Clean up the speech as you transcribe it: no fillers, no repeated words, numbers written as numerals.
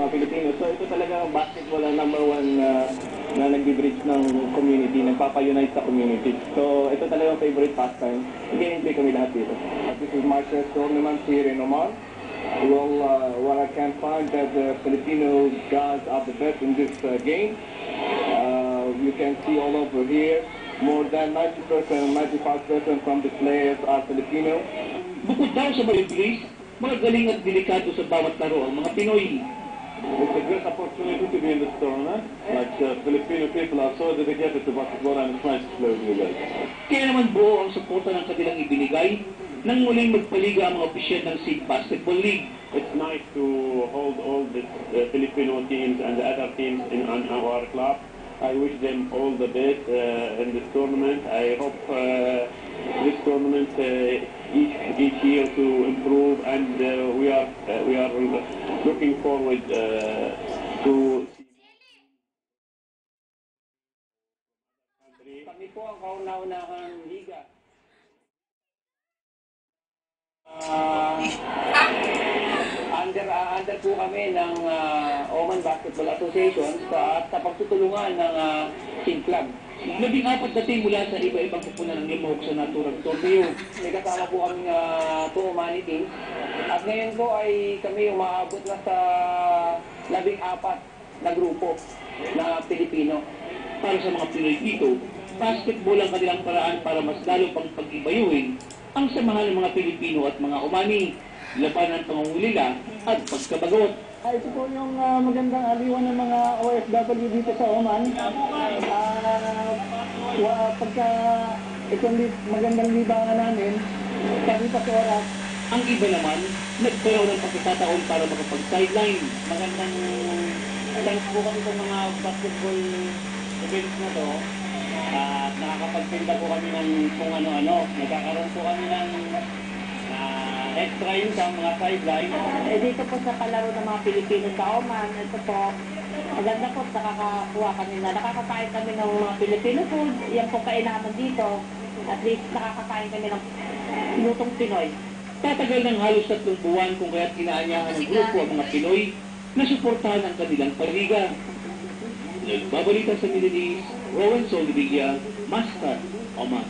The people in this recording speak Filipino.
mga Pilipino. So ito talaga basketball ang number one na nag-bridge ng community, nagpapa-unite sa community. So ito talaga favorite pastime. Nag-enjoy kami lahat dito. This is Marshall's tournament here in Oman. Well, what I can find that the Filipino guys are the best in this game. You can see all over here, more than 90%, 95% from the players are Filipino. Bukod daw sa mabilis, mga galing at delikado sa bawat laro ang mga Pinoy. It's a great opportunity to be in this tournament. Like Filipino people are so dedicated to basketball and it's nice to play with you guys. Kaya naman buo ang suporta ng kanilang ibinigay nang muling magpaliga ang mga opisyal ng SEED Basketball League. It's nice to hold all the Filipino teams and the other teams in our club. I wish them all the best in this tournament. I hope this tournament each year to improve, and we are looking forward to. Kami po ang kauna-unahang liga. Under po kami ng Oman Basketball Association sa pagtutulungan ng team club. 14 na team mula sa iba-ibang kupunan ng limahok sa naturang torneo. May kasama po kami 2 Omani teams. At ngayon po ay kami umaabot na sa 14 na grupo na Pilipino. Para sa mga Pinoy dito, basketball ang kanilang paraan para mas lalo pang pag-ibayuhin ang samahan ng mga Pilipino at mga Omani, laban ng pangungulila at pagkabagot. Ito po yung magandang aliwan ng mga OFW dito sa Oman. Pagka itong magandang libangan namin, kami pa sa oras. Ang iba naman, nagkaroon ng pagkakataon para makapag-sideline. Magandang thanks po kami sa mga basketball events na to. At nakakapagpinta po kami ng kung ano-ano. Nagkakaroon po kami ng extra income, mga sideline. Dito po sa palaro ng mga Pilipino sa Oman, ito po, maganda po, nakakakuha kami na, nakakakain kami ng mga Filipino food, yan po kailangan dito, at least nakakakain kami ng lutong Pinoy. Tatagal ng halos 3 buwan kung kaya't inaanyahan ng grupo ang mga Pinoy na suportahan ang kanilang paliga. Nagbabalita sa Middle East, Rowan Solivilla, Muscat, Oman.